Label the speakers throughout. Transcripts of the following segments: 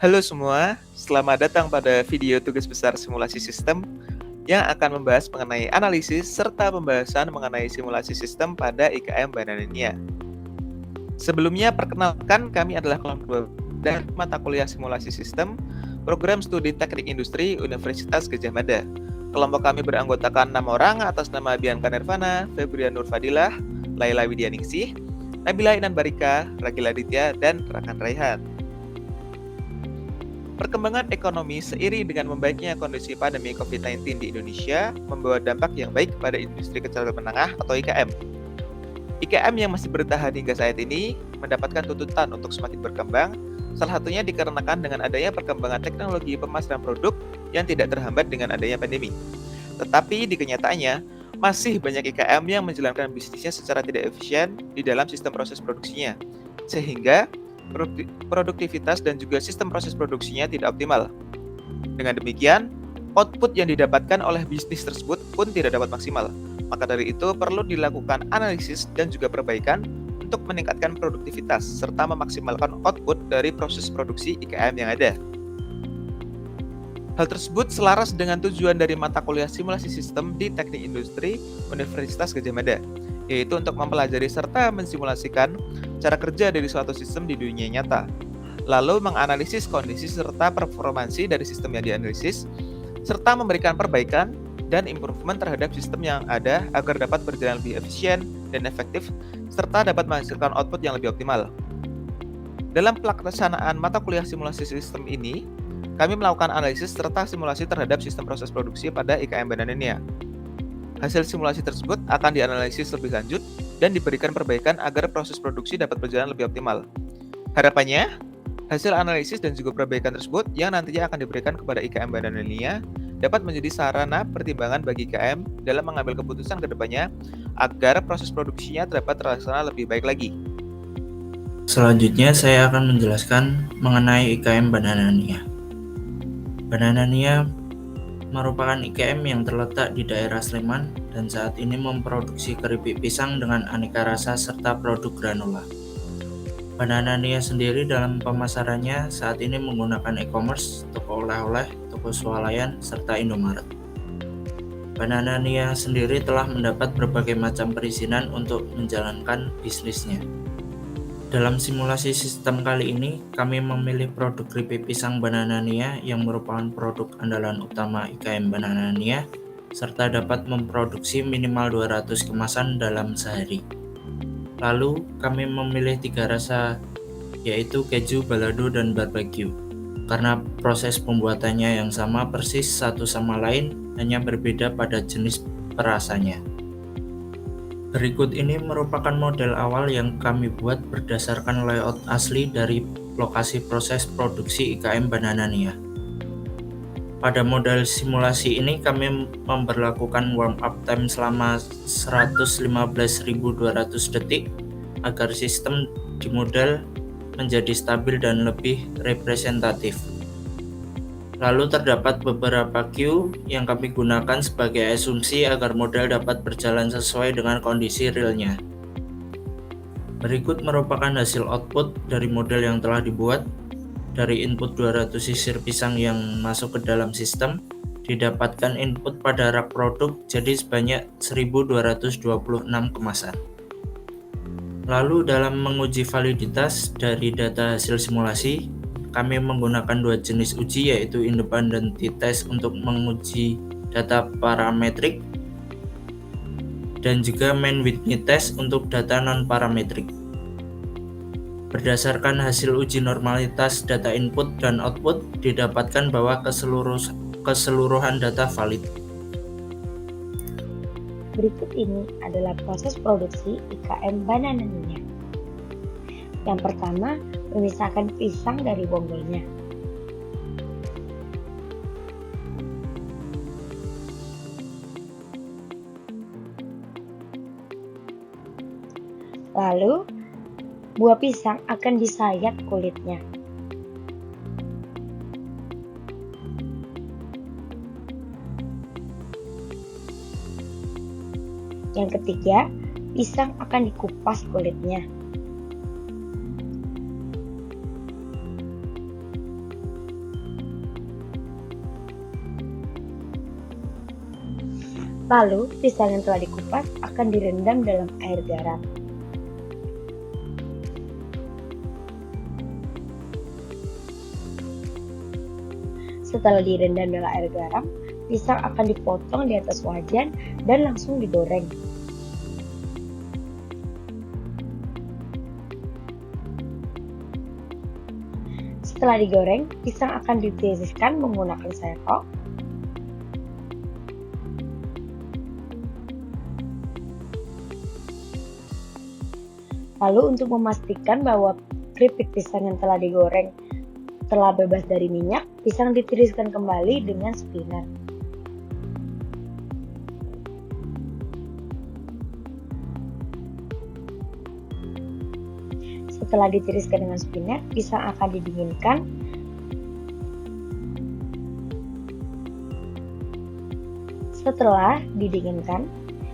Speaker 1: Halo semua, selamat datang pada video tugas besar simulasi sistem yang akan membahas mengenai analisis serta pembahasan mengenai simulasi sistem pada IKM Bananania. Sebelumnya, perkenalkan kami adalah kelompok 2 dan mata kuliah simulasi sistem Program Studi Teknik Industri Universitas Gadjah Mada. Kelompok kami beranggotakan 6 orang atas nama Bianca Nirvana, Febrian Nurfadilah, Laila Widyaningsih, Nabila Inan Barika, Ragil Aditya, dan Rakan Raihan. Perkembangan ekonomi seiring dengan membaiknya kondisi pandemi COVID-19 di Indonesia membawa dampak yang baik pada industri kecil dan menengah atau IKM. IKM yang masih bertahan hingga saat ini mendapatkan tuntutan untuk semakin berkembang, salah satunya dikarenakan dengan adanya perkembangan teknologi pemasaran produk yang tidak terhambat dengan adanya pandemi. Tetapi di kenyataannya, masih banyak IKM yang menjalankan bisnisnya secara tidak efisien di dalam sistem proses produksinya, sehingga produktivitas dan juga sistem proses produksinya tidak optimal. Dengan demikian, output yang didapatkan oleh bisnis tersebut pun tidak dapat maksimal. Maka dari itu perlu dilakukan analisis dan juga perbaikan untuk meningkatkan produktivitas serta memaksimalkan output dari proses produksi IKM yang ada. Hal tersebut selaras dengan tujuan dari mata kuliah simulasi sistem di Teknik Industri Universitas Gadjah Mada, yaitu untuk mempelajari serta mensimulasikan cara kerja dari suatu sistem di dunia nyata, lalu menganalisis kondisi serta performansi dari sistem yang dianalisis, serta memberikan perbaikan dan improvement terhadap sistem yang ada agar dapat berjalan lebih efisien dan efektif, serta dapat menghasilkan output yang lebih optimal. Dalam pelaksanaan mata kuliah simulasi sistem ini, kami melakukan analisis serta simulasi terhadap sistem proses produksi pada IKM Bananania. Hasil simulasi tersebut akan dianalisis lebih lanjut dan diberikan perbaikan agar proses produksi dapat berjalan lebih optimal. Harapannya, hasil analisis dan juga perbaikan tersebut yang nantinya akan diberikan kepada IKM Bananania dapat menjadi sarana pertimbangan bagi IKM dalam mengambil keputusan ke depannya agar proses produksinya dapat terlaksana lebih baik lagi.
Speaker 2: Selanjutnya saya akan menjelaskan mengenai IKM Bananania. Bananania merupakan IKM yang terletak di daerah Sleman dan saat ini memproduksi keripik pisang dengan aneka rasa serta produk granula. Bananania sendiri dalam pemasarannya saat ini menggunakan e-commerce, toko oleh-oleh, toko swalayan, serta Indomaret. Bananania sendiri telah mendapat berbagai macam perizinan untuk menjalankan bisnisnya. Dalam simulasi sistem kali ini, kami memilih produk keripik pisang Bananania yang merupakan produk andalan utama IKM Bananania, serta dapat memproduksi minimal 200 kemasan dalam sehari. Lalu, kami memilih 3 rasa, yaitu keju, balado, dan barbecue. Karena proses pembuatannya yang sama persis satu sama lain, hanya berbeda pada jenis perasanya. Berikut ini merupakan model awal yang kami buat berdasarkan layout asli dari lokasi proses produksi IKM Bananania. Pada model simulasi ini kami memberlakukan warm up time selama 115.200 detik agar sistem di model menjadi stabil dan lebih representatif. Lalu terdapat beberapa Q yang kami gunakan sebagai asumsi agar model dapat berjalan sesuai dengan kondisi realnya. Berikut merupakan hasil output dari model yang telah dibuat. Dari input 200 sisir pisang yang masuk ke dalam sistem, didapatkan input pada rak produk jadi sebanyak 1226 kemasan. Lalu dalam menguji validitas dari data hasil simulasi, kami menggunakan 2 jenis uji yaitu independent t-test untuk menguji data parametrik dan juga main with me test untuk data non-parametrik. Berdasarkan hasil uji normalitas data input dan output, didapatkan bahwa keseluruhan data valid.
Speaker 3: Berikut ini adalah proses produksi IKM Bananania. Yang pertama, memisahkan pisang dari bonggolnya. Lalu, buah pisang akan disayat kulitnya. Yang ketiga, pisang akan dikupas kulitnya. Lalu, pisang yang telah dikupas akan direndam dalam air garam. Setelah direndam dalam air garam, pisang akan dipotong di atas wajan dan langsung digoreng. Setelah digoreng, pisang akan ditiriskan menggunakan sendok. Lalu untuk memastikan bahwa keripik pisang yang telah digoreng telah bebas dari minyak, pisang ditiriskan kembali dengan spinner. Setelah ditiriskan dengan spinner, pisang akan didinginkan. Setelah didinginkan,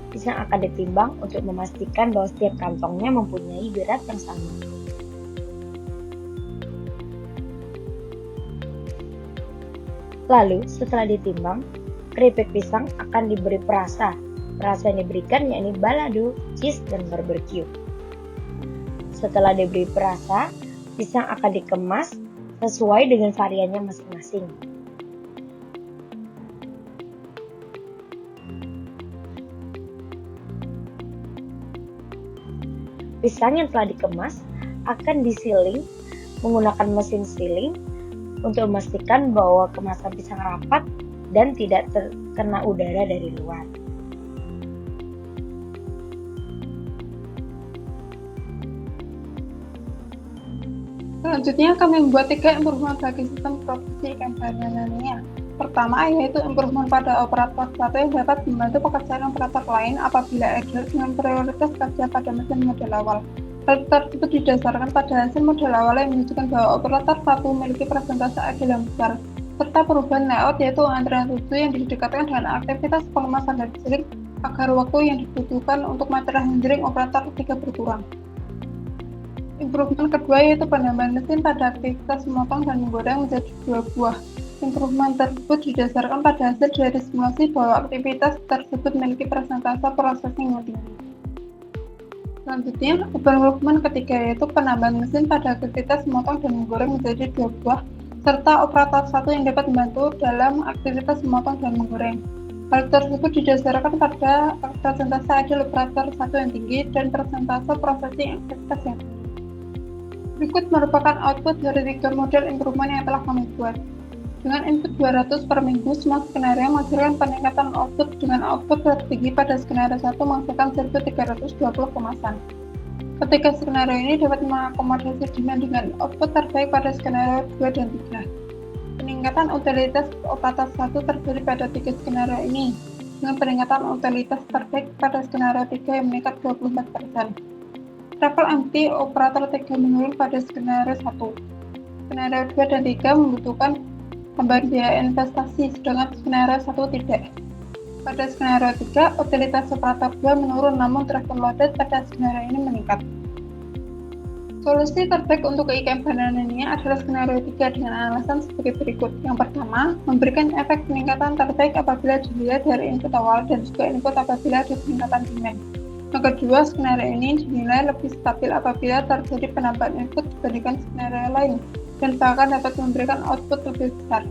Speaker 3: pisang akan ditimbang untuk memastikan bahwa setiap kantongnya mempunyai berat yang sama. Lalu, setelah ditimbang, keripik pisang akan diberi perasa. Perasa yang diberikan yakni balado, cheese, dan barbecue. Setelah diberi perasa, pisang akan dikemas sesuai dengan variannya masing-masing. Pisang yang telah dikemas akan disiling menggunakan mesin siling untuk memastikan bahwa kemasan pisang rapat dan tidak terkena udara dari luar.
Speaker 4: Selanjutnya kami membuat 3 improvement bagi sistem produksi ikan bananania. Pertama, yaitu improvement pada operator 1 yang dapat membantu pekerjaan operator lain apabila ideal dengan prioritas kerja pada mesin model awal. Hal tersebut didasarkan pada hasil model awal yang menunjukkan bahwa operator 1 memiliki persentase ideal yang besar, serta perubahan layout yaitu antrian tujuh yang didekatkan dengan aktivitas pengemasan dan siling agar waktu yang dibutuhkan untuk material handling operator 3 berkurang. Improvement kedua yaitu penambahan mesin pada aktivitas memotong dan menggoreng menjadi 2 buah. Improvement tersebut didasarkan pada hasil dari simulasi bahwa aktivitas tersebut memiliki persentase processing yang tinggi. Selanjutnya, improvement ketiga yaitu penambahan mesin pada aktivitas memotong dan menggoreng menjadi 2 buah, serta operator 1 yang dapat membantu dalam aktivitas memotong dan menggoreng. Hal tersebut didasarkan pada persentase ideal operator 1 yang tinggi dan persentase processing aktivitas yang tinggi. Berikut merupakan output dari 3 model improvement yang telah kami buat. Dengan input 200 per minggu, semua skenario menghasilkan peningkatan output dengan output tertinggi pada skenario 1 menghasilkan 1320 kemasan. Ketika skenario ini dapat mengakomodasi demand dengan output terbaik pada skenario 2 dan 3. Peningkatan utilitas operator 1 terjadi pada 3 skenario ini, dengan peningkatan utilitas terbaik pada skenario 3 yang meningkat 24%. Travel empty operator 3 menurun pada skenario 1. Skenario 2 dan 3 membutuhkan tambahan biaya investasi, sedangkan skenario 1 tidak. Pada skenario 3, utilitas operator 2 menurun namun travel loaded pada skenario ini meningkat. Solusi terbaik untuk ikan bananania adalah skenario 3 dengan alasan sebagai berikut. Yang pertama, memberikan efek peningkatan terbaik apabila dilihat dari input awal dan juga input apabila ada peningkatan demand. Yang kedua, skenario ini dinilai lebih stabil apabila terjadi penambahan input dibandingkan skenario lain dan bahkan dapat memberikan output lebih besar.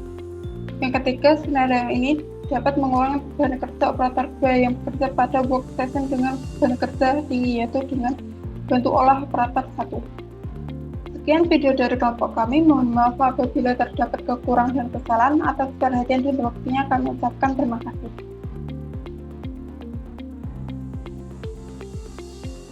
Speaker 4: Yang ketiga, skenario ini dapat mengurangi beban kerja operator 2 yang bekerja pada work session dengan beban kerja tinggi, yaitu dengan bantu olah operator 1. Sekian video dari kelompok kami, mohon maaf apabila terdapat kekurangan dan kesalahan. Atas perhatian dan waktunya kami ucapkan terima kasih.